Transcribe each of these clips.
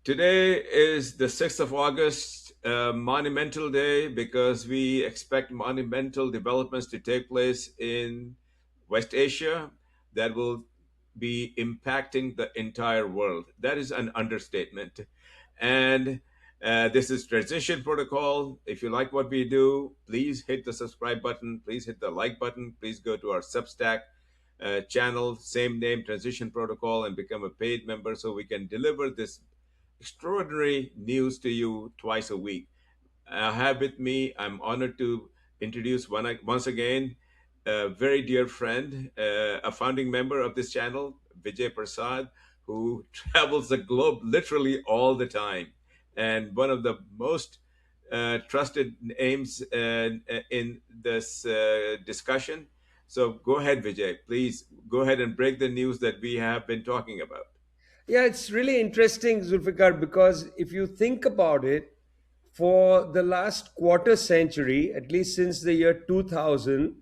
Today is the 6th of August, a monumental day because we expect monumental developments to take place in West Asia that will be impacting the entire world. That is an understatement. And this is Transition Protocol. If you like what we do, please hit the subscribe button. Please hit the like button. Please go to our Substack channel, same name, Transition Protocol, and become a paid member so we can deliver this extraordinary news to you twice a week. I have with me, I'm honored to introduce once again a very dear friend, a founding member of this channel, Vijay Prashad, who travels the globe literally all the time, and one of the most trusted names in this discussion. So go ahead, Vijay. Please go ahead and break the news that we have been talking about. Yeah, it's really interesting, Zulfiqar, because if you think about it, for the last quarter century, at least since the year 2000,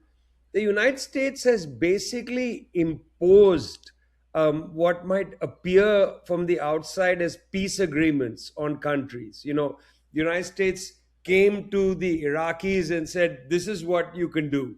the United States has basically imposed what might appear from the outside as peace agreements on countries. The United States came to the Iraqis and said, "This is what you can do."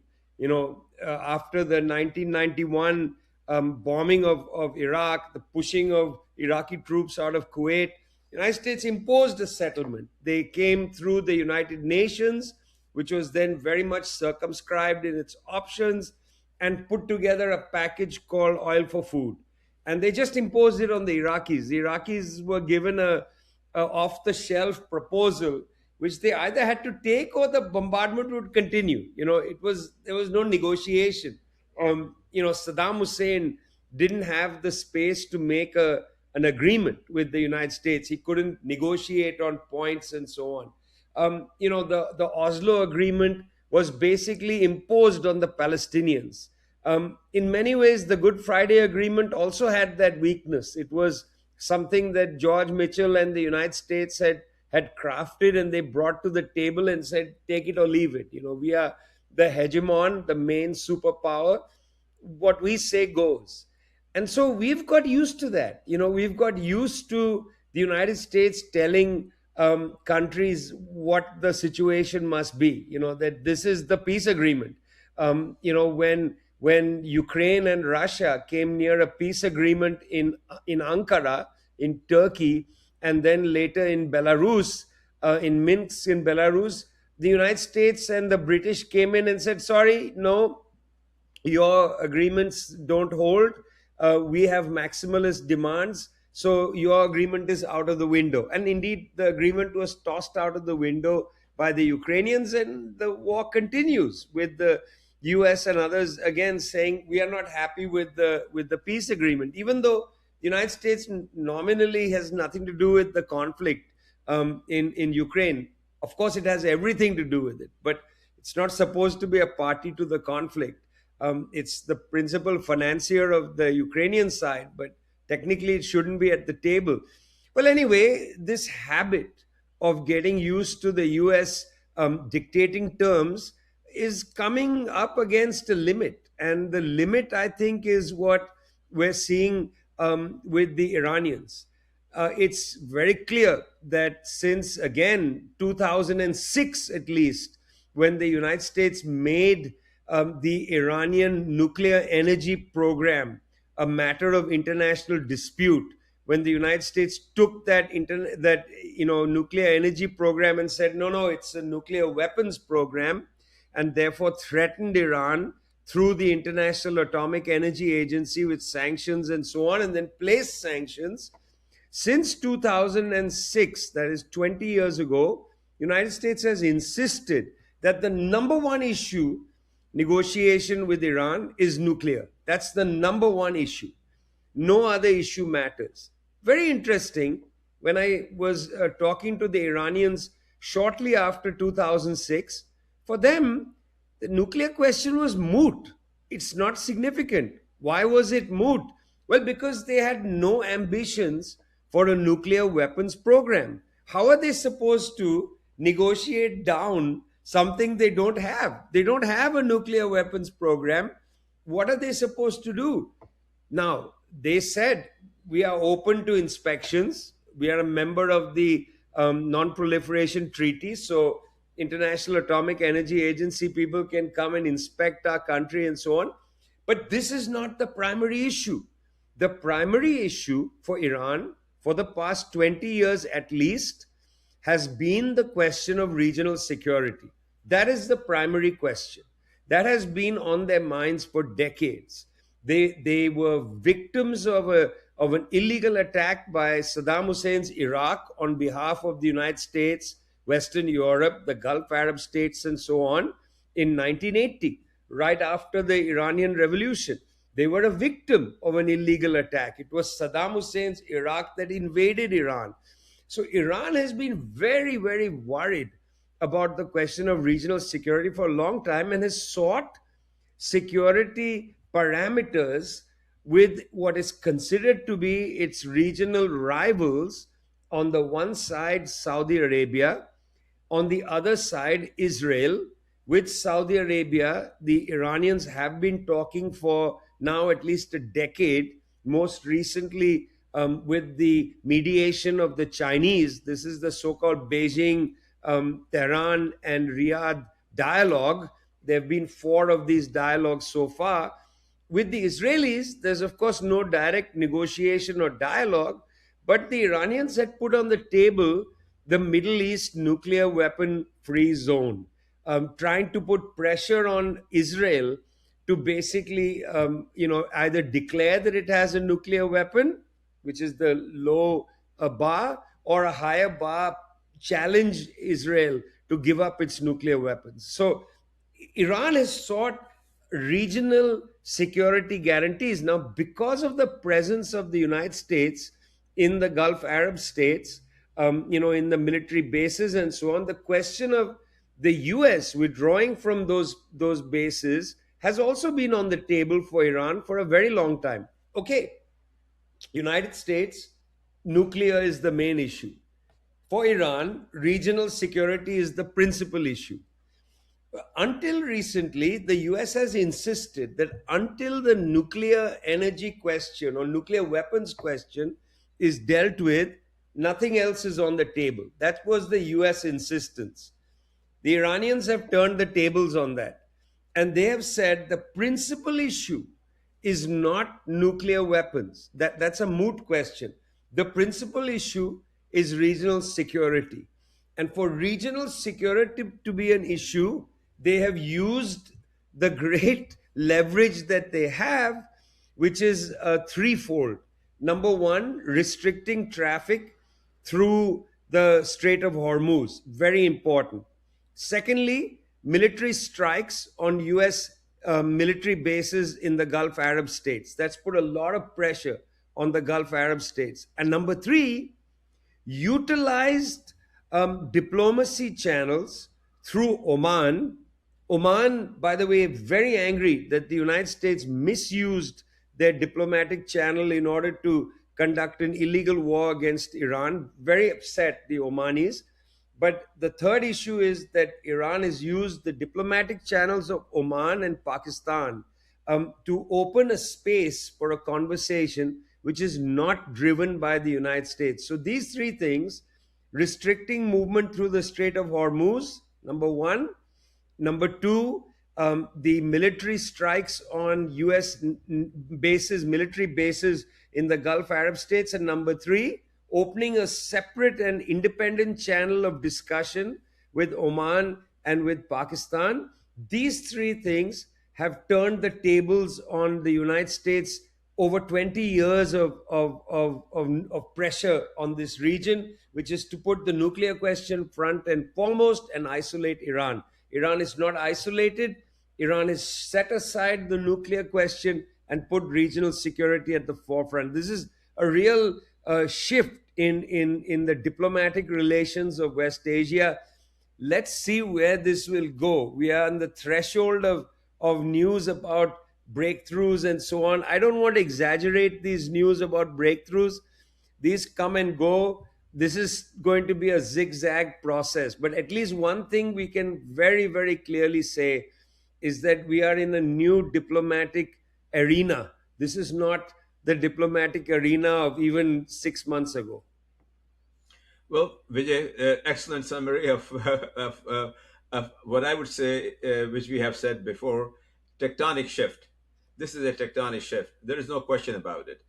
After the 1991 bombing of Iraq, the pushing of Iraqi troops out of Kuwait, the United States imposed a settlement. They came through the United Nations, which was then very much circumscribed in its options, and put together a package called Oil for Food. And they just imposed it on the Iraqis. The Iraqis were given a off the shelf proposal, which they either had to take or the bombardment would continue. There was no negotiation. Saddam Hussein didn't have the space to make an agreement with the United States. He couldn't negotiate on points and so on. The Oslo Agreement was basically imposed on the Palestinians. In many ways, the Good Friday Agreement also had that weakness. It was something that George Mitchell and the United States had crafted, and they brought to the table and said, "Take it or leave it. We are the hegemon, the main superpower. What we say goes." And so we've got used to that. We've got used to the United States telling countries what the situation must be. That this is the peace agreement. When Ukraine and Russia came near a peace agreement in Ankara, in Turkey, and then later in Belarus, in Minsk in Belarus, the United States and the British came in and said, "Sorry, no, your agreements don't hold. We have maximalist demands, so your agreement is out of the window." And indeed, the agreement was tossed out of the window by the Ukrainians, and the war continues with the US and others again saying, "We are not happy with the peace agreement," even though the United States nominally has nothing to do with the conflict in Ukraine. Of course, it has everything to do with it, but it's not supposed to be a party to the conflict. It's the principal financier of the Ukrainian side, but technically it shouldn't be at the table. Well, anyway, this habit of getting used to the US dictating terms is coming up against a limit. And the limit, I think, is what we're seeing with the Iranians. It's very clear that since, again, 2006 at least, when the United States made the Iranian nuclear energy program a matter of international dispute, when the United States took that nuclear energy program and said, "No, no, it's a nuclear weapons program," and therefore threatened Iran through the International Atomic Energy Agency with sanctions and so on, and then placed sanctions. Since 2006, that is 20 years ago, United States has insisted that the number one issue negotiation with Iran is nuclear. That's the number one issue. No other issue matters. Very interesting. When I was talking to the Iranians shortly after 2006, for them, the nuclear question was moot. It's not significant. Why was it moot? Well, because they had no ambitions for a nuclear weapons program. How are they supposed to negotiate down something they don't have? They don't have a nuclear weapons program. What are they supposed to do? Now, they said, "We are open to inspections." We are a member of the non-proliferation treaty, so International Atomic Energy Agency people can come and inspect our country and so on. But this is not the primary issue. The primary issue for Iran for the past 20 years at least has been the question of regional security. That is the primary question. That has been on their minds for decades. They were victims of an illegal attack by Saddam Hussein's Iraq on behalf of the United States, Western Europe, the Gulf Arab states, and so on in 1980, right after the Iranian Revolution. They were a victim of an illegal attack. It was Saddam Hussein's Iraq that invaded Iran. So Iran has been very, very worried about the question of regional security for a long time and has sought security parameters with what is considered to be its regional rivals. On the one side, Saudi Arabia, on the other side, Israel. With Saudi Arabia, the Iranians have been talking for now at least a decade, most recently with the mediation of the Chinese. This is the so called Beijing, Tehran, and Riyadh dialogue. There have been four of these dialogues so far. With the Israelis, there's of course no direct negotiation or dialogue, but the Iranians had put on the table the Middle East nuclear weapon free zone, trying to put pressure on Israel to basically, either declare that it has a nuclear weapon, which is the low bar, or a higher bar, challenge Israel to give up its nuclear weapons. So Iran has sought regional security guarantees. Now, because of the presence of the United States in the Gulf Arab states, in the military bases and so on, the question of the US withdrawing from those bases has also been on the table for Iran for a very long time. Okay, United States, nuclear is the main issue. For Iran, regional security is the principal issue. Until recently, the US has insisted that until the nuclear energy question or nuclear weapons question is dealt with, nothing else is on the table. That was the US insistence. The Iranians have turned the tables on that. And they have said the principal issue is not nuclear weapons. That's a moot question. The principal issue is regional security. And for regional security to be an issue, they have used the great leverage that they have, which is threefold. Number one, restricting traffic through the Strait of Hormuz, very important. Secondly, military strikes on US military bases in the Gulf Arab states. That's put a lot of pressure on the Gulf Arab states. And number three, utilized diplomacy channels through Oman. Oman, by the way, very angry that the United States misused their diplomatic channel in order to conduct an illegal war against Iran. Very upset, the Omanis. But the third issue is that Iran has used the diplomatic channels of Oman and Pakistan to open a space for a conversation which is not driven by the United States. So these three things: restricting movement through the Strait of Hormuz, number one; number two, the military strikes on US bases, military bases in the Gulf Arab states; and number three, opening a separate and independent channel of discussion with Oman and with Pakistan. These three things have turned the tables on the United States over 20 years of pressure on this region, which is to put the nuclear question front and foremost and isolate Iran. Iran is not isolated. Iran has set aside the nuclear question and put regional security at the forefront. This is a real shift in the diplomatic relations of West Asia. Let's see where this will go. We are on the threshold of news about breakthroughs and so on. I don't want to exaggerate these news about breakthroughs. These come and go. This is going to be a zigzag process. But at least one thing we can very, very clearly say is that we are in a new diplomatic arena. This is not the diplomatic arena of even 6 months ago. Well, Vijay, excellent summary of, of what I would say, which we have said before, tectonic shift. This is a tectonic shift. There is no question about it.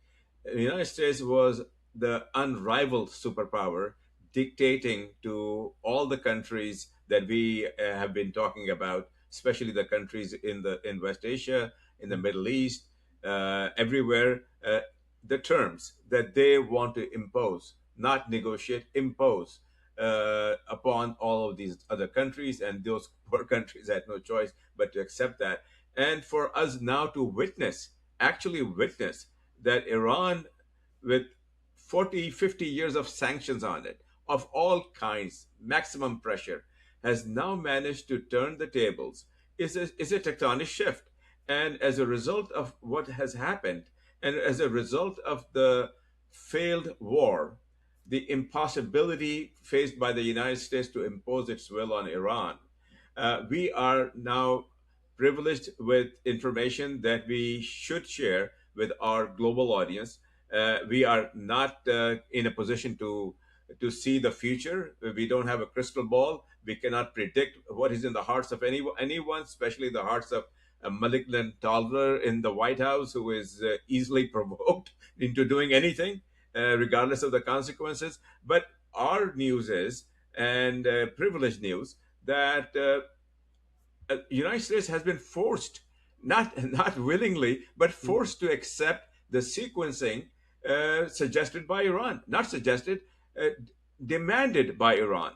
The United States was the unrivaled superpower, dictating to all the countries that we have been talking about, especially the countries in West Asia, in the Middle East, everywhere, the terms that they want to impose, not negotiate, impose upon all of these other countries, and those poor countries had no choice but to accept that. And for us now to witness, actually witness, that Iran, with 40, 50 years of sanctions on it, of all kinds, maximum pressure, has now managed to turn the tables, is a tectonic shift. And as a result of what has happened, and as a result of the failed war, the impossibility faced by the United States to impose its will on Iran, we are now privileged with information that we should share with our global audience. We are not in a position to see the future. We don't have a crystal ball. We cannot predict what is in the hearts of anyone, especially the hearts of a malignant toddler in the White House who is easily provoked into doing anything, regardless of the consequences. But our news is, and privileged news, that United States has been forced, not willingly, but forced to accept the sequencing suggested by Iran, not suggested, uh, demanded by Iran.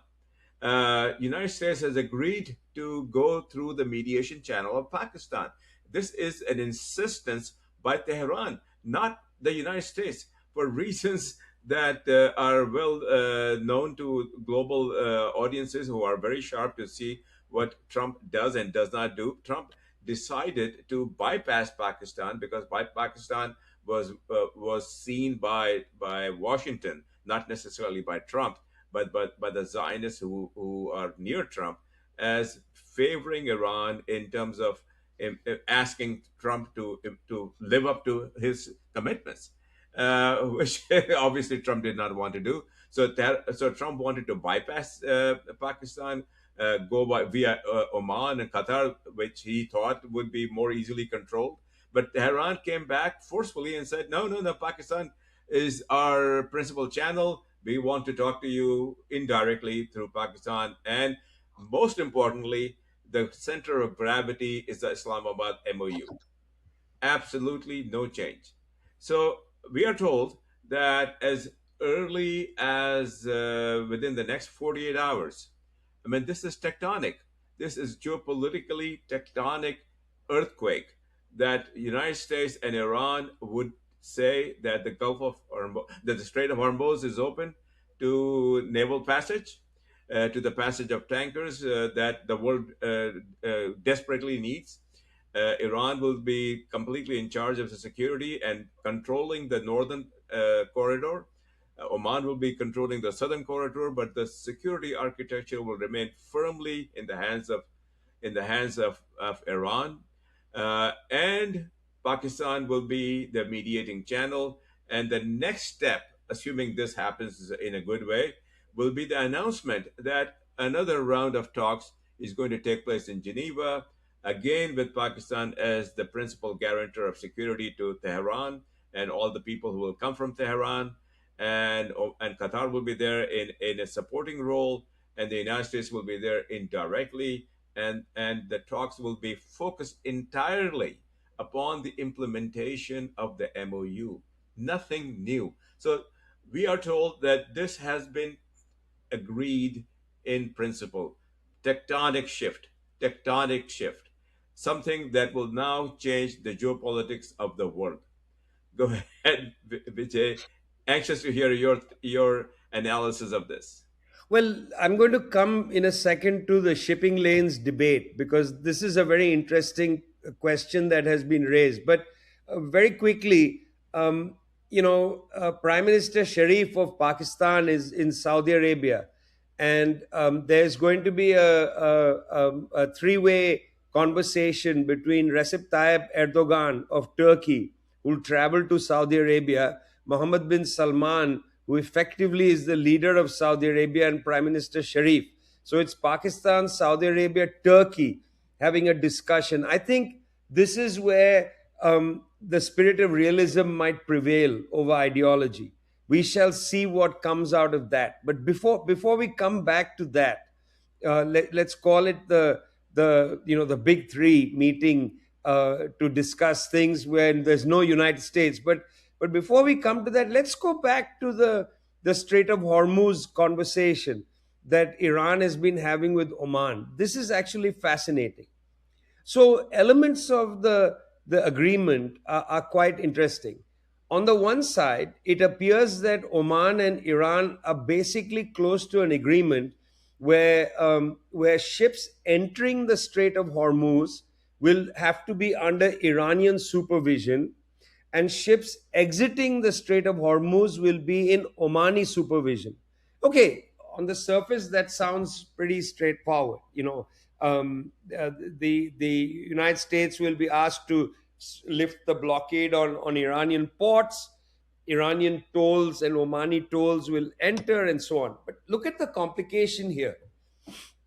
United States has agreed to go through the mediation channel of Pakistan. This is an insistence by Tehran, not the United States, for reasons that are well known to global audiences who are very sharp to see what Trump does and does not do. Trump decided to bypass Pakistan because Pakistan was seen by Washington, not necessarily by Trump, but by the Zionists who are near Trump, as favoring Iran in terms of asking Trump to live up to his commitments, which obviously Trump did not want to do. So Trump wanted to bypass Pakistan, go via Oman and Qatar, which he thought would be more easily controlled. But Tehran came back forcefully and said, no, no, no, Pakistan is our principal channel. We want to talk to you indirectly through Pakistan. And most importantly, the center of gravity is the Islamabad MOU. Absolutely no change. So we are told that as early as within the next 48 hours, I mean, this is tectonic. This is geopolitically tectonic earthquake that United States and Iran would say that the Gulf of Hormuz, that the Strait of Hormuz is open to naval passage, to the passage of tankers that the world desperately needs. Iran will be completely in charge of the security and controlling the northern corridor. Oman will be controlling the southern corridor, but the security architecture will remain firmly in the hands of Iran, and Pakistan will be the mediating channel. And the next step, assuming this happens in a good way, will be the announcement that another round of talks is going to take place in Geneva, again with Pakistan as the principal guarantor of security to Tehran and all the people who will come from Tehran, and Qatar will be there in a supporting role, and the United States will be there indirectly, and the talks will be focused entirely upon the implementation of the MOU. Nothing new. So we are told that this has been agreed in principle. Tectonic shift, tectonic shift, something that will now change the geopolitics of the world. Go ahead, Vijay. Anxious to hear your analysis of this. Well, I'm going to come in a second to the shipping lanes debate because this is a very interesting question that has been raised. But very quickly, Prime Minister Sharif of Pakistan is in Saudi Arabia, and there's going to be a three-way conversation between Recep Tayyip Erdogan of Turkey, who'll travel to Saudi Arabia, Mohammed bin Salman, who effectively is the leader of Saudi Arabia, and Prime Minister Sharif. So it's Pakistan, Saudi Arabia, Turkey having a discussion. I think this is where the spirit of realism might prevail over ideology. We shall see what comes out of that. But before we come back to that, let's call it the big three meeting to discuss things when there's no United States. But before we come to that, let's go back to the Strait of Hormuz conversation that Iran has been having with Oman. This is actually fascinating. So elements of the agreement are quite interesting. On the one side, it appears that Oman and Iran are basically close to an agreement where ships entering the Strait of Hormuz will have to be under Iranian supervision, and ships exiting the Strait of Hormuz will be in Omani supervision. Okay, on the surface, that sounds pretty straightforward. The United States will be asked to lift the blockade on Iranian ports. Iranian tolls and Omani tolls will enter, and so on. But look at the complication here.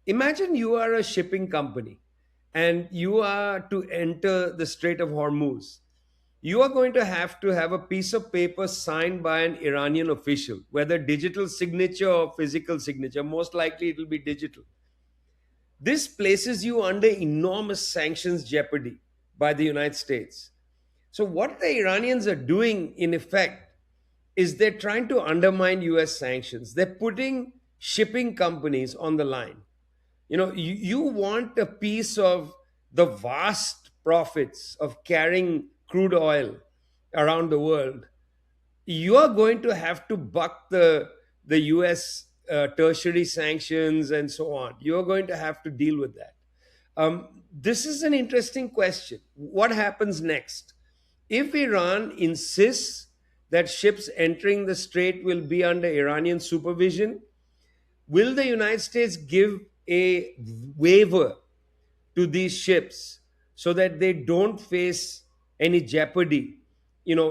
Imagine you are a shipping company and you are to enter the Strait of Hormuz. You are going to have a piece of paper signed by an Iranian official, whether digital signature or physical signature. Most likely it will be digital. This places you under enormous sanctions jeopardy by the United States. So, what the Iranians are doing, in effect, is they're trying to undermine US sanctions. They're putting shipping companies on the line. You want a piece of the vast profits of carrying crude oil around the world. You are going to have to buck the US tertiary sanctions and so on. You're going to have to deal with that. This is an interesting question. What happens next? If Iran insists that ships entering the strait will be under Iranian supervision, will the United States give a waiver to these ships so that they don't face any jeopardy,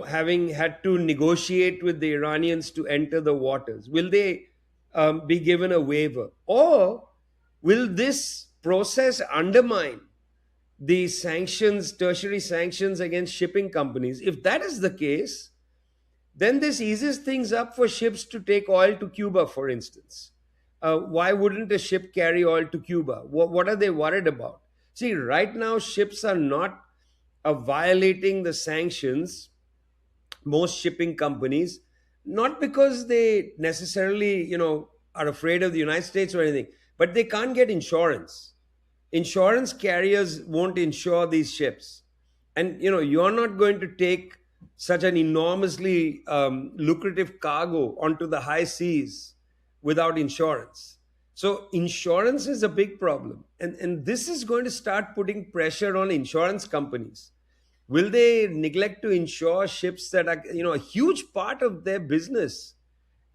having had to negotiate with the Iranians to enter the waters? Will they be given a waiver? Or will this process undermine the sanctions, tertiary sanctions against shipping companies? If that is the case, then this eases things up for ships to take oil to Cuba, for instance. Why wouldn't a ship carry oil to Cuba? What are they worried about? See, right now, ships are not violating the sanctions, most shipping companies, not because they necessarily, are afraid of the United States or anything, but they can't get insurance. Insurance carriers won't insure these ships. And, you're not going to take such an enormously lucrative cargo onto the high seas without insurance. So insurance is a big problem. And this is going to start putting pressure on insurance companies. Will they neglect to insure ships that are, a huge part of their business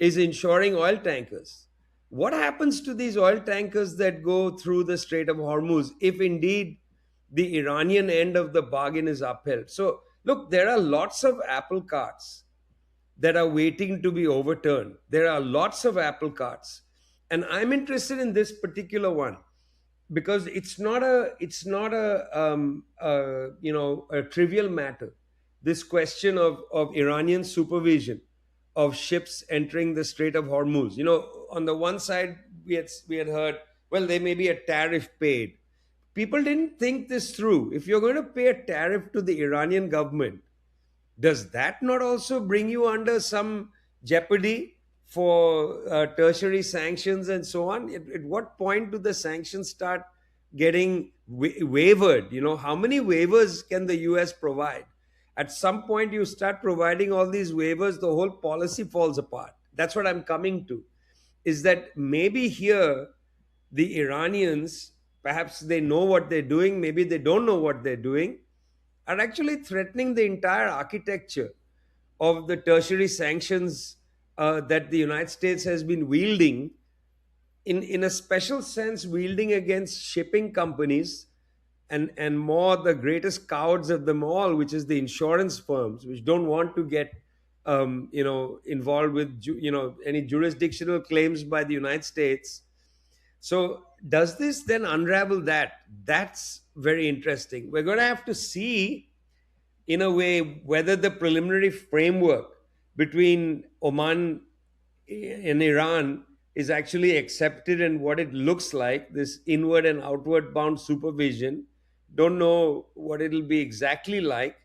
is insuring oil tankers? What happens to these oil tankers that go through the Strait of Hormuz if indeed the Iranian end of the bargain is upheld? So, look, there are lots of apple carts that are waiting to be overturned. There are lots of apple carts. And I'm interested in this particular one because it's not a trivial matter. This question of Iranian supervision of ships entering the Strait of Hormuz. On the one side, we had heard, well, there may be a tariff paid. People didn't think this through. If you're going to pay a tariff to the Iranian government, does that not also bring you under some jeopardy for tertiary sanctions and so on? At what point do the sanctions start getting wavered? How many waivers can the US provide? At some point, you start providing all these waivers, the whole policy falls apart. That's what I'm coming to. Is that maybe here the Iranians, perhaps they know what they're doing, maybe they don't know what they're doing, are actually threatening the entire architecture of the tertiary sanctions that the United States has been wielding, in a special sense, wielding against shipping companies and more the greatest cowards of them all, which is the insurance firms, which don't want to get involved with any jurisdictional claims by the United States. So does this then unravel that? That's very interesting. We're going to have to see, in a way, whether the preliminary framework between Oman and Iran is actually accepted and what it looks like, this inward and outward bound supervision. Don't know what it'll be exactly like.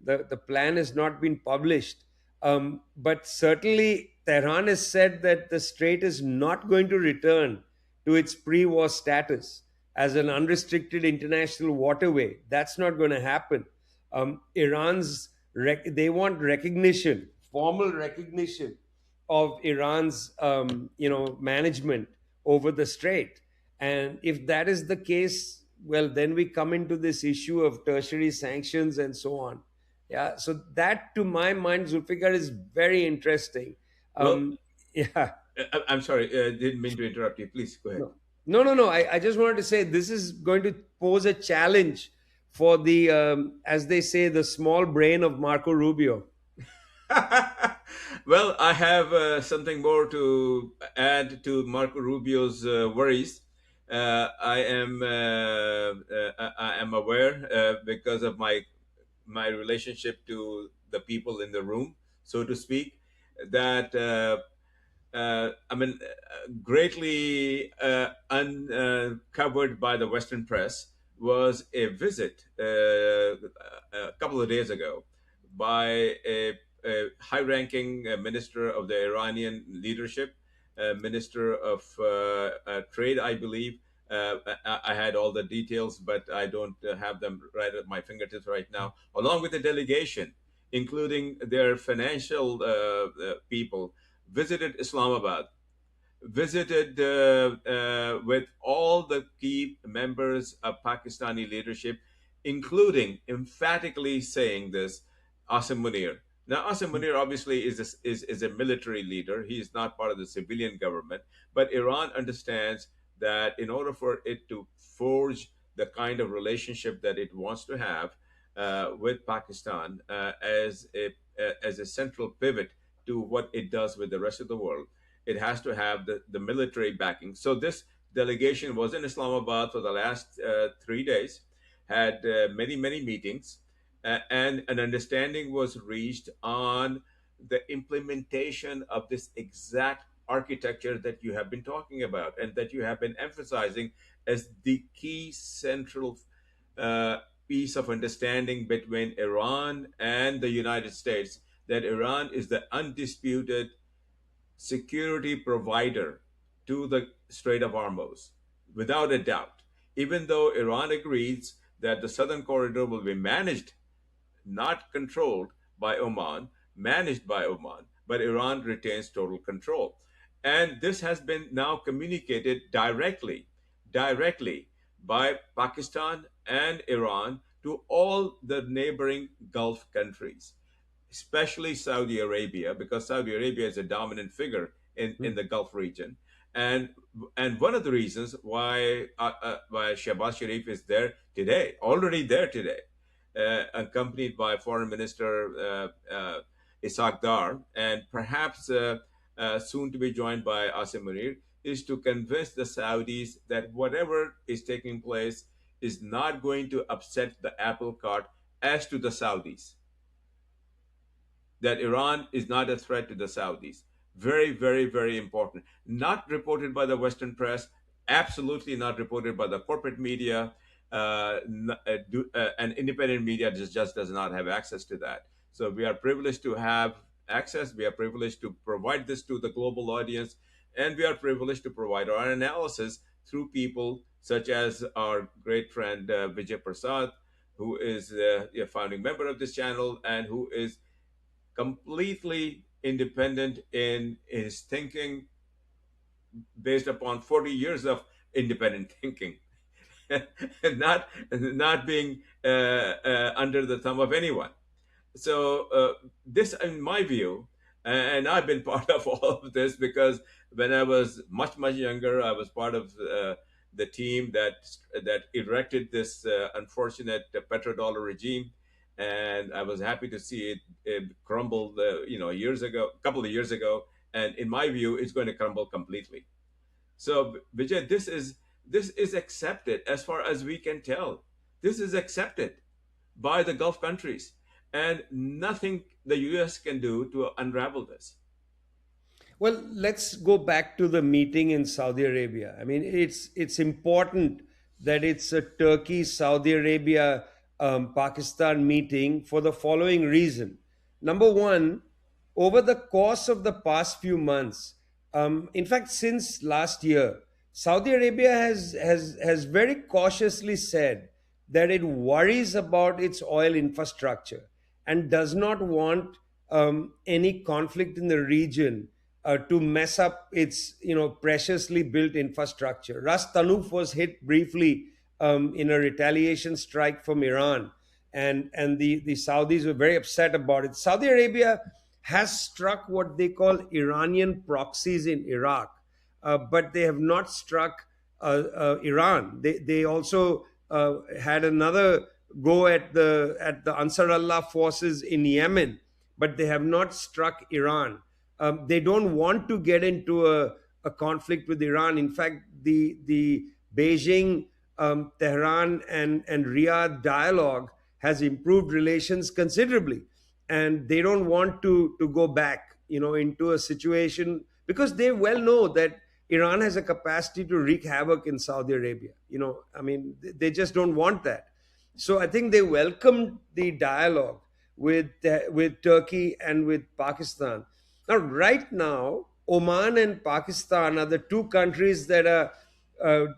The plan has not been published. But certainly, Tehran has said that the strait is not going to return to its pre war status as an unrestricted international waterway. That's not going to happen. They want recognition, formal recognition of Iran's management over the strait. And if that is the case, well, then we come into this issue of tertiary sanctions and so on. Yeah, so that, to my mind, Zulfikar, is very interesting. Well, Yeah. I'm sorry, didn't mean to interrupt you. Please go ahead. No, no. I just wanted to say this is going to pose a challenge for the, as they say, the small brain of Marco Rubio. Well, I have something more to add to Marco Rubio's worries. I am aware because of my relationship to the people in the room, so to speak, that greatly uncovered by the Western press was a visit a couple of days ago by a high-ranking minister of the Iranian leadership, minister of trade, I believe. I had all the details, but I don't have them right at my fingertips right now, along with the delegation, including their financial people, visited Islamabad, visited with all the key members of Pakistani leadership, including emphatically saying this, Asim Munir. Now, Asim Munir obviously is a military leader. He is not part of the civilian government, but Iran understands that in order for it to forge the kind of relationship that it wants to have with Pakistan as a central pivot to what it does with the rest of the world, it has to have the military backing. So this delegation was in Islamabad for the last 3 days, had many meetings, and an understanding was reached on the implementation of this exact architecture that you have been talking about and that you have been emphasizing as the key central uh, piece of understanding between Iran and the United States, that Iran is the undisputed security provider to the Strait of Hormuz, without a doubt. Even though Iran agrees that the southern corridor will be managed, not controlled by Oman, managed by Oman, but Iran retains total control. And this has been now communicated directly by Pakistan and Iran to all the neighboring Gulf countries, especially Saudi Arabia, because Saudi Arabia is a dominant figure in the Gulf region. And and one of the reasons why Shehbaz Sharif is there today, already there today, accompanied by Foreign Minister Isaac Dar, and perhaps soon to be joined by Asim Munir, is to convince the Saudis that whatever is taking place is not going to upset the apple cart as to the Saudis, that Iran is not a threat to the Saudis. Very important. Not reported by the Western press, absolutely not reported by the corporate media, and independent media just does not have access to that. So we are privileged to have access. We are privileged to provide this to the global audience, and we are privileged to provide our analysis through people such as our great friend Vijay Prashad, who is a founding member of this channel and who is completely independent in his thinking based upon 40 years of independent thinking, and not being under the thumb of anyone. So this, in my view, and I've been part of all of this because when I was much younger, I was part of the team that erected this unfortunate petrodollar regime, and I was happy to see it crumble, years ago, a couple of years ago, and in my view, it's going to crumble completely. So, Vijay, this is accepted as far as we can tell. This is accepted by the Gulf countries, and nothing the U.S. can do to unravel this. Well, let's go back to the meeting in Saudi Arabia. I mean, it's important that it's a Turkey, Saudi Arabia, Pakistan meeting for the following reason. Number one, over the course of the past few months, in fact, since last year, Saudi Arabia has very cautiously said that it worries about its oil infrastructure and does not want any conflict in the region to mess up its preciously built infrastructure. Ras Tanuf was hit briefly in a retaliation strike from Iran, and the Saudis were very upset about it. Saudi Arabia has struck what they call Iranian proxies in Iraq, but they have not struck Iran. They also had another go at the Ansar Allah forces in Yemen, but they have not struck Iran. They don't want to get into a conflict with Iran. In fact, the Beijing, Tehran, and Riyadh dialogue has improved relations considerably, and they don't want to go back, into a situation because they well know that Iran has a capacity to wreak havoc in Saudi Arabia. I mean, they just don't want that. So I think they welcomed the dialogue with Turkey and with Pakistan. Now, right now, Oman and Pakistan are the two countries that are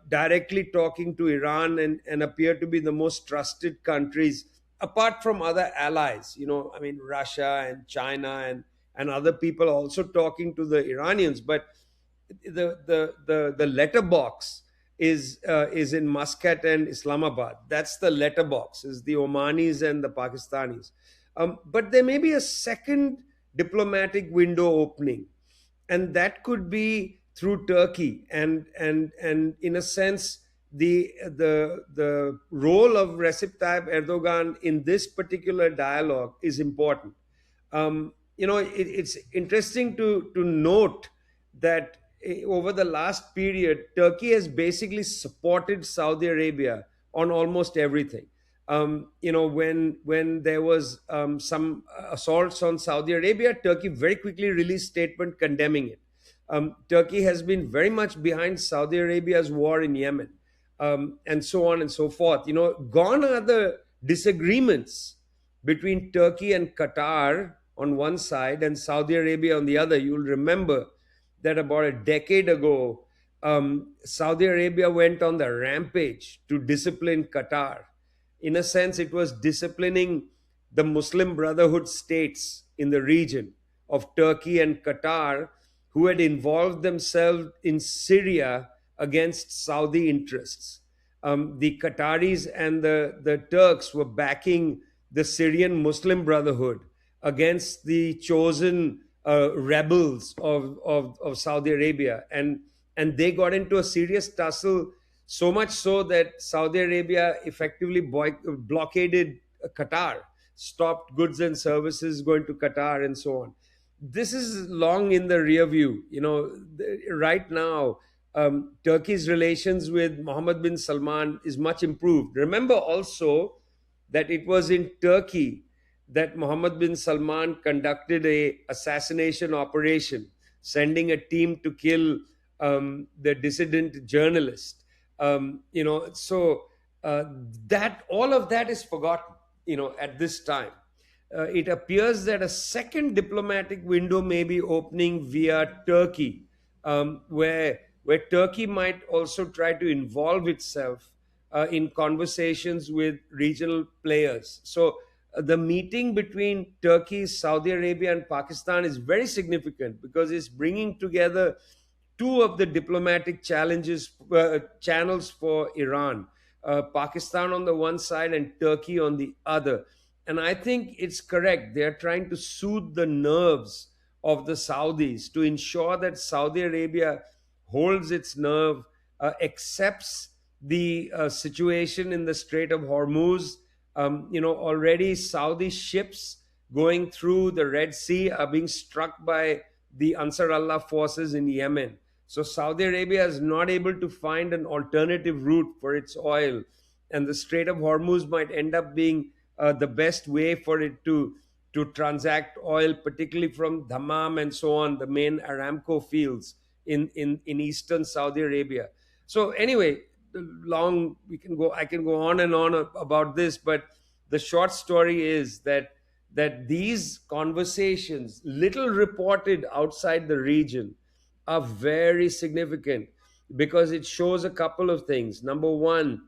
directly talking to Iran and appear to be the most trusted countries, apart from other allies. I mean, Russia and China and other people are also talking to the Iranians, but the letterbox is in Muscat and Islamabad. That's the letterbox, is the Omanis and the Pakistanis. But there may be a second diplomatic window opening, and that could be through Turkey. And in a sense, the role of Recep Tayyip Erdogan in this particular dialogue is important. It's interesting to note that over the last period, Turkey has basically supported Saudi Arabia on almost everything. When there was some assaults on Saudi Arabia, Turkey very quickly released statement condemning it. Turkey has been very much behind Saudi Arabia's war in Yemen, and so on and so forth. Gone are the disagreements between Turkey and Qatar on one side and Saudi Arabia on the other. You'll remember that about a decade ago, Saudi Arabia went on the rampage to discipline Qatar. In a sense, it was disciplining the Muslim Brotherhood states in the region of Turkey and Qatar, who had involved themselves in Syria against Saudi interests. The Qataris and the Turks were backing the Syrian Muslim Brotherhood against the chosen rebels of Saudi Arabia. And they got into a serious tussle, so much so that Saudi Arabia effectively blockaded Qatar, stopped goods and services going to Qatar, and so on. This is long in the rear view. Right now, Turkey's relations with Mohammed bin Salman is much improved. Remember also that it was in Turkey that Mohammed bin Salman conducted a assassination operation, sending a team to kill the dissident journalist. So that all of that is forgotten. At this time, it appears that a second diplomatic window may be opening via Turkey, where Turkey might also try to involve itself in conversations with regional players. So the meeting between Turkey, Saudi Arabia, and Pakistan is very significant because it's bringing together two of the diplomatic channels for Iran, Pakistan on the one side and Turkey on the other. And I think it's correct. They're trying to soothe the nerves of the Saudis to ensure that Saudi Arabia holds its nerve, accepts the situation in the Strait of Hormuz, Already Saudi ships going through the Red Sea are being struck by the Ansar Allah forces in Yemen. So Saudi Arabia is not able to find an alternative route for its oil, and the Strait of Hormuz might end up being the best way for it to transact oil, particularly from Dammam and so on, the main Aramco fields in eastern Saudi Arabia. So anyway, long we can go. I can go on and on about this, but the short story is that these conversations, little reported outside the region, are very significant because it shows a couple of things. Number one,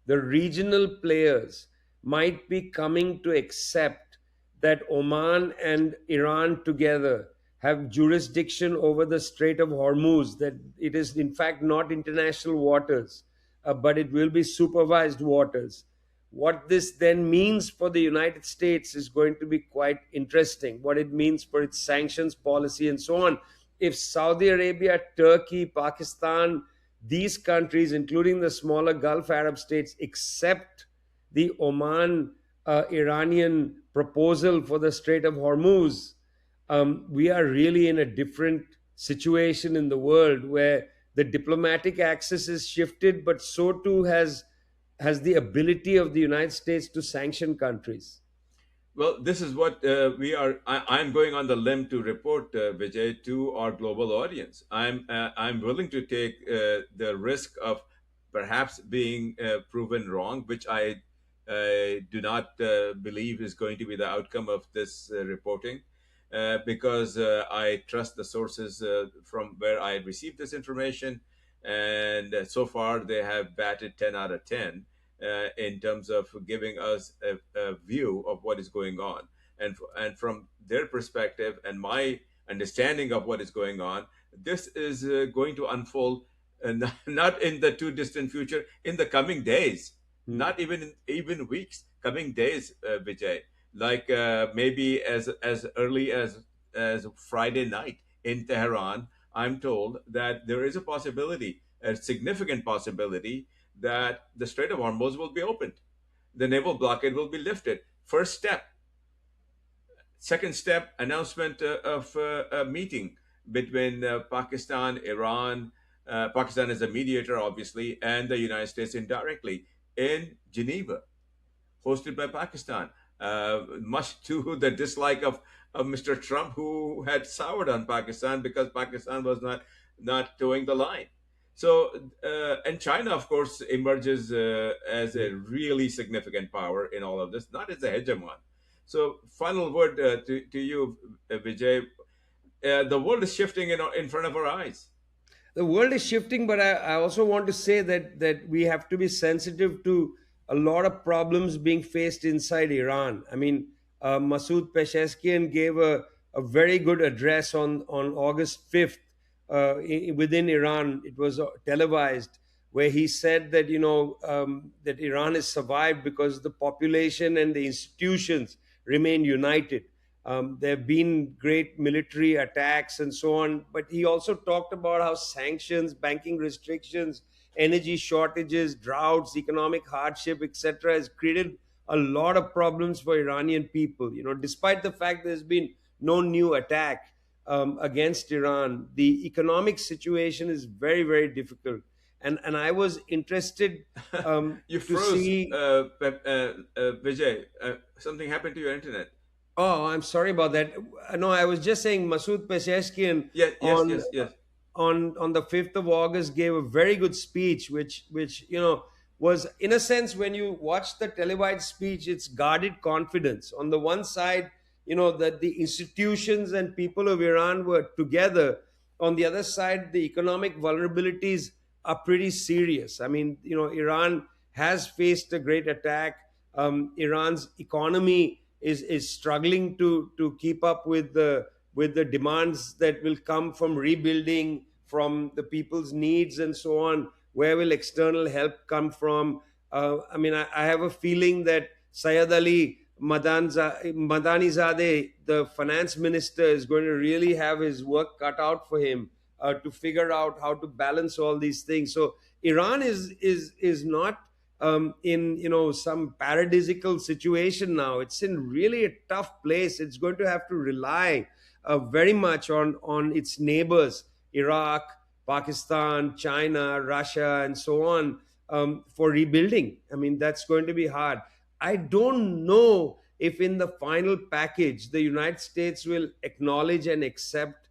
the regional players might be coming to accept that Oman and Iran together have jurisdiction over the Strait of Hormuz, that it is in fact not international waters, but it will be supervised waters. What this then means for the United States is going to be quite interesting. What it means for its sanctions policy and so on. If Saudi Arabia, Turkey, Pakistan, these countries, including the smaller Gulf Arab states, accept the Oman Iranian proposal for the Strait of Hormuz, we are really in a different situation in the world where the diplomatic axis is shifted, but so too has the ability of the United States to sanction countries. Well, this is what we are. I'm going on the limb to report, Vijay, to our global audience. I'm willing to take the risk of perhaps being proven wrong, which I do not believe is going to be the outcome of this reporting, because I trust the sources from where I received this information, and so far they have batted 10 out of 10 in terms of giving us a view of what is going on. And from their perspective and my understanding of what is going on, this is going to unfold not in the too distant future, in the coming days, Hmm. not even weeks, coming days, Vijay. Like maybe as early as Friday night in Tehran, I'm told that there is a possibility, a significant possibility, that the Strait of Hormuz will be opened. The naval blockade will be lifted. First step. Second step, announcement of a meeting between Pakistan, Iran. Pakistan is a mediator, obviously, and the United States indirectly in Geneva, hosted by Pakistan. Much to the dislike of Mr. Trump, who had soured on Pakistan because Pakistan was not towing the line. So, and China, of course, emerges as a really significant power in all of this, not as a hegemon. So, final word to you, Vijay. The world is shifting in front of our eyes. The world is shifting, but I also want to say that we have to be sensitive to a lot of problems being faced inside Iran. I mean, Masoud Pezeshkian gave a very good address on August 5th within Iran. It was televised, where he said that that Iran has survived because the population and the institutions remain united. There have been great military attacks and so on, but he also talked about how sanctions, banking restrictions, energy shortages, droughts, economic hardship, etc., has created a lot of problems for Iranian people. Despite the fact there's been no new attack against Iran, the economic situation is very, very difficult. And I was interested You to froze, see. Vijay. Something happened to your internet. Oh, I'm sorry about that. No, I was just saying Masoud Pezeshkian Yes, yes, on yes, yes. on the 5th of August gave a very good speech, which was, in a sense, when you watch the televised speech, it's guarded confidence. On the one side, that the institutions and people of Iran were together. On the other side, the economic vulnerabilities are pretty serious. I mean, Iran has faced a great attack. Iran's economy is struggling to keep up with the demands that will come from rebuilding, from the people's needs and so on. Where will external help come from? I mean, I have a feeling that Sayed Ali Madanizadeh, the finance minister, is going to really have his work cut out for him to figure out how to balance all these things. So Iran is not in some paradisical situation now. It's in really a tough place. It's going to have to rely very much on its neighbors, Iraq, Pakistan, China, Russia, and so on, for rebuilding. I mean, that's going to be hard. I don't know if in the final package the United States will acknowledge and accept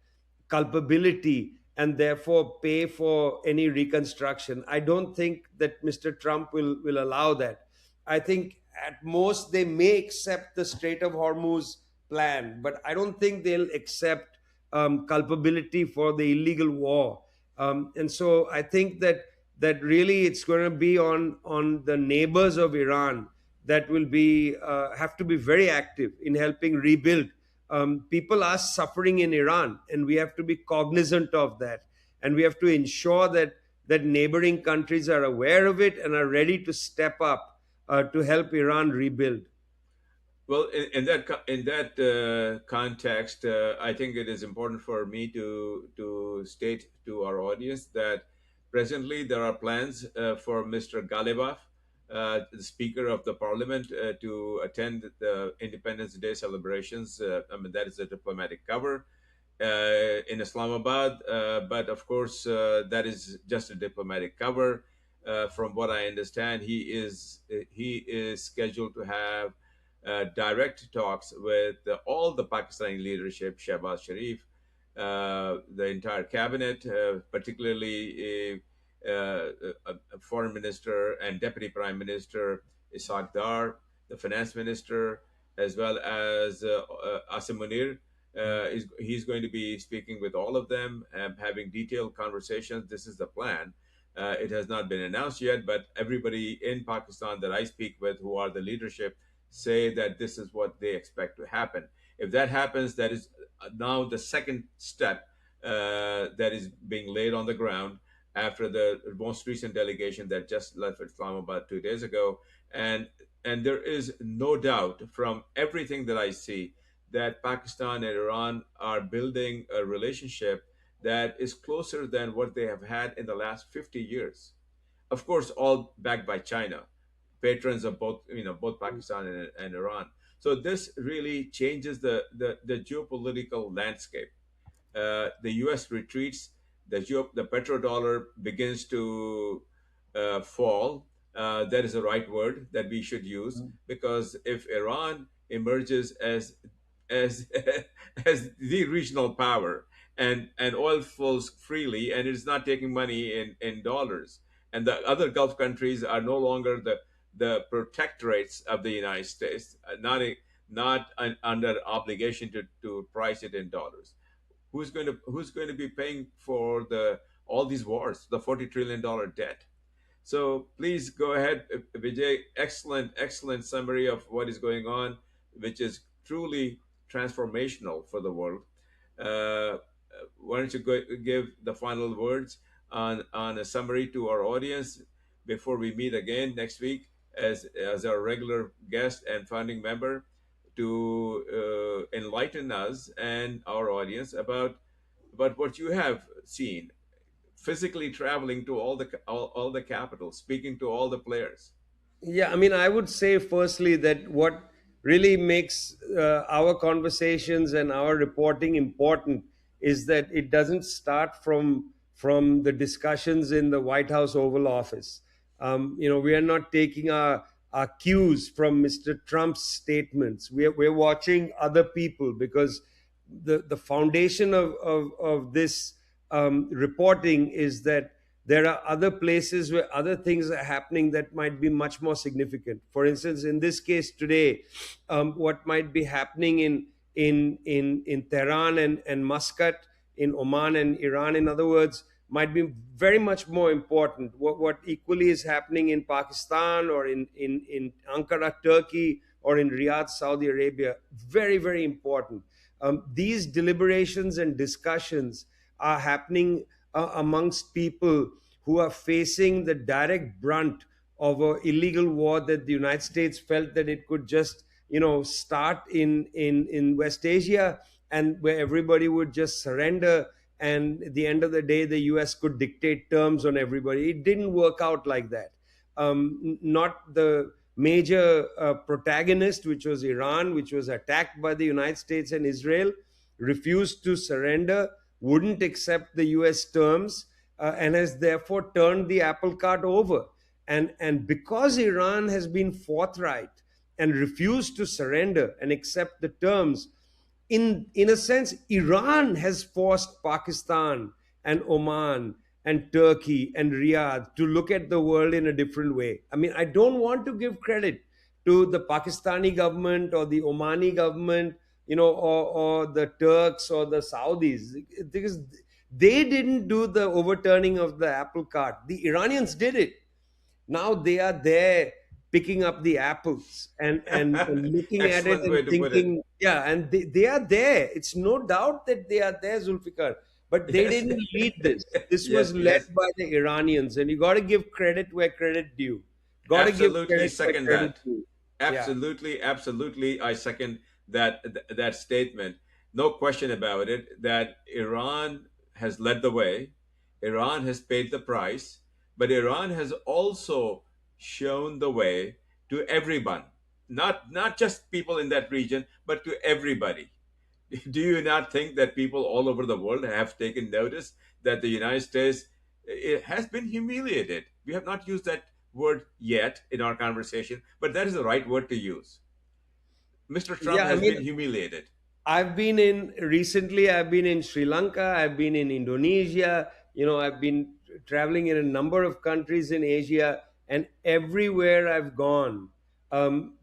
culpability and therefore pay for any reconstruction. I don't think that Mr. Trump will allow that. I think at most they may accept the Strait of Hormuz plan, but I don't think they'll accept culpability for the illegal war. And so I think that really it's going to be on the neighbors of Iran that will be have to be very active in helping rebuild. People are suffering in Iran, and we have to be cognizant of that, and we have to ensure that neighboring countries are aware of it and are ready to step up to help Iran rebuild. Well, in that context, I think it is important for me to state to our audience that presently there are plans for Mr. Galibaf, the Speaker of the Parliament, to attend the Independence Day celebrations. I mean, that is a diplomatic cover in Islamabad, but of course, that is just a diplomatic cover. From what I understand, he is scheduled to have direct talks with all the Pakistani leadership, Shehbaz Sharif, the entire cabinet, particularly Foreign Minister and Deputy Prime Minister Ishaq Dar, the Finance Minister, as well as Asim Munir. He's going to be speaking with all of them, having detailed conversations. This is the plan. It has not been announced yet, but everybody in Pakistan that I speak with, who are the leadership, say that this is what they expect to happen. If that happens, that is now the second step that is being laid on the ground after the most recent delegation that just left Islamabad 2 days ago. And there is no doubt from everything that I see that Pakistan and Iran are building a relationship that is closer than what they have had in the last 50 years. Of course, all backed by China, patrons of both Pakistan and Iran. So this really changes the geopolitical landscape. The U.S. retreats, the petrodollar begins to fall. That is the right word that we should use, because if Iran emerges as as the regional power, and oil flows freely and it's not taking money in dollars, and the other Gulf countries are no longer the protectorates of the United States, not under obligation to price it in dollars. Who's going to be paying for the all these wars, the $40 trillion debt? So please go ahead, Vijay. Excellent summary of what is going on, which is truly transformational for the world. Uh, why don't you give the final words on a summary to our audience before we meet again next week as our regular guest and founding member, to enlighten us and our audience about what you have seen, physically traveling to all the capitals, speaking to all the players. Yeah, I mean, I would say firstly that what really makes our conversations and our reporting important is that it doesn't start from the discussions in the White House Oval Office. We are not taking our cues from Mr. Trump's statements. We're watching other people, because the foundation of this reporting is that there are other places where other things are happening that might be much more significant. For instance, in this case today, what might be happening in Tehran and Muscat, in Oman and Iran, in other words, might be very much more important. What equally is happening in Pakistan, or in Ankara, Turkey, or in Riyadh, Saudi Arabia, very, very important. These deliberations and discussions are happening amongst people who are facing the direct brunt of an illegal war that the United States felt that it could just start in West Asia, and where everybody would just surrender, and at the end of the day the US could dictate terms on everybody. It didn't work out like that. not the major protagonist, which was Iran, which was attacked by the United States and Israel, refused to surrender, wouldn't accept the US terms, and has therefore turned the apple cart over. And because Iran has been forthright and refused to surrender and accept the terms, in a sense, Iran has forced Pakistan and Oman and Turkey and Riyadh to look at the world in a different way. I mean, I don't want to give credit to the Pakistani government or the Omani government, or the Turks or the Saudis, because they didn't do the overturning of the apple cart. The Iranians did it. Now they are there picking up the apples and looking at it Excellent way and to put it. thinking, yeah, and they are there. It's no doubt that they are there, Zulfikar. But they Yes, didn't lead this. This was yes, led yes. by the Iranians. And you got to give credit where credit due. Got to give Absolutely credit where second credit that. due. Yeah. Absolutely, absolutely. I second that statement. No question about it that Iran has led the way. Iran has paid the price, but Iran has also shown the way to everyone. Not just people in that region, but to everybody. Do you not think that people all over the world have taken notice that the United States, it has been humiliated? We have not used that word yet in our conversation, but that is the right word to use. Mr. Trump Yeah, I has mean, been humiliated. I've been in Sri Lanka, I've been in Indonesia, I've been traveling in a number of countries in Asia, and everywhere I've gone,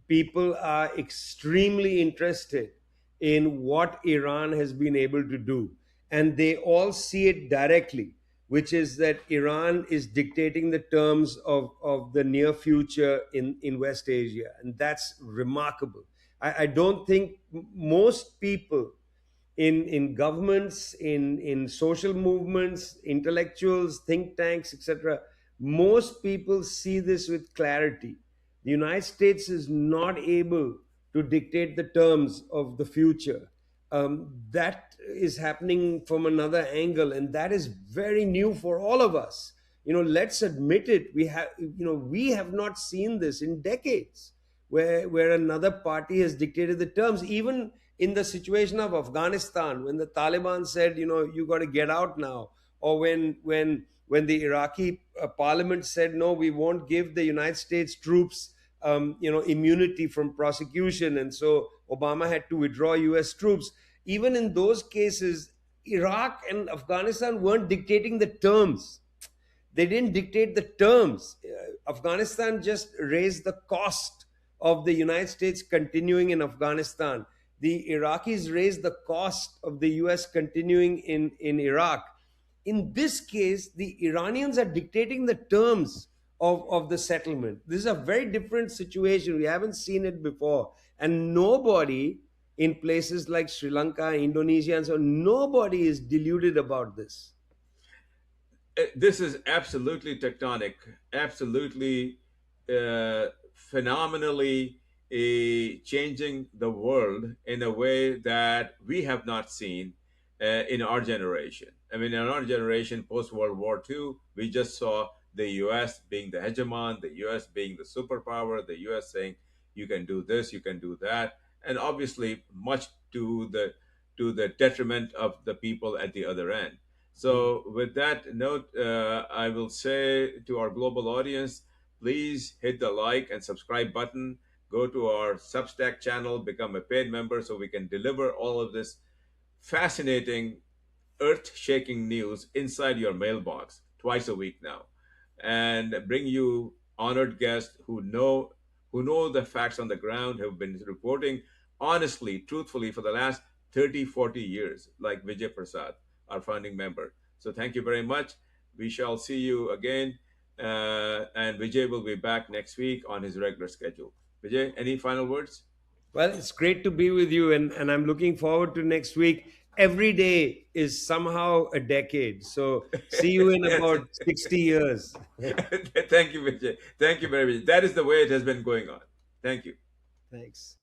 people are extremely interested in what Iran has been able to do. And they all see it directly, which is that Iran is dictating the terms of the near future in West Asia. And that's remarkable. I don't think most people in governments, in social movements, intellectuals, think tanks, etc., most people see this with clarity. The United States is not able to dictate the terms of the future. That is happening from another angle, and that is very new for all of us. Let's admit it. We have not seen this in decades, where another party has dictated the terms. Even in the situation of Afghanistan, when the Taliban said, you got to get out now, or when the Iraqi parliament said, no, we won't give the United States troops, immunity from prosecution, and so Obama had to withdraw U.S. troops. Even in those cases, Iraq and Afghanistan weren't dictating the terms. They didn't dictate the terms. Afghanistan just raised the cost of the United States continuing in Afghanistan. The Iraqis raised the cost of the US continuing in Iraq. In this case, the Iranians are dictating the terms of the settlement. This is a very different situation. We haven't seen it before. And nobody in places like Sri Lanka, Indonesia, and so on, nobody is deluded about this. This is absolutely tectonic, absolutely phenomenally changing the world in a way that we have not seen in our generation. I mean, in our generation, post World War II, we just saw the US being the hegemon, the US being the superpower, the US saying, you can do this, you can do that. And obviously, much to the detriment of the people at the other end. So, with that note, I will say to our global audience, please hit the like and subscribe button. Go to our Substack channel, become a paid member so we can deliver all of this fascinating, earth shaking news inside your mailbox twice a week now, and bring you honored guests who know the facts on the ground, have been reporting honestly, truthfully for the last 30, 40 years, like Vijay Prashad, our founding member. So thank you very much. We shall see you again. And Vijay will be back next week on his regular schedule. Vijay, any final words? Well, it's great to be with you, and I'm looking forward to next week. Every day is somehow a decade. So, see you in Yes. about 60 years. Thank you, Vijay. Thank you very much. That is the way it has been going on. Thank you. Thanks.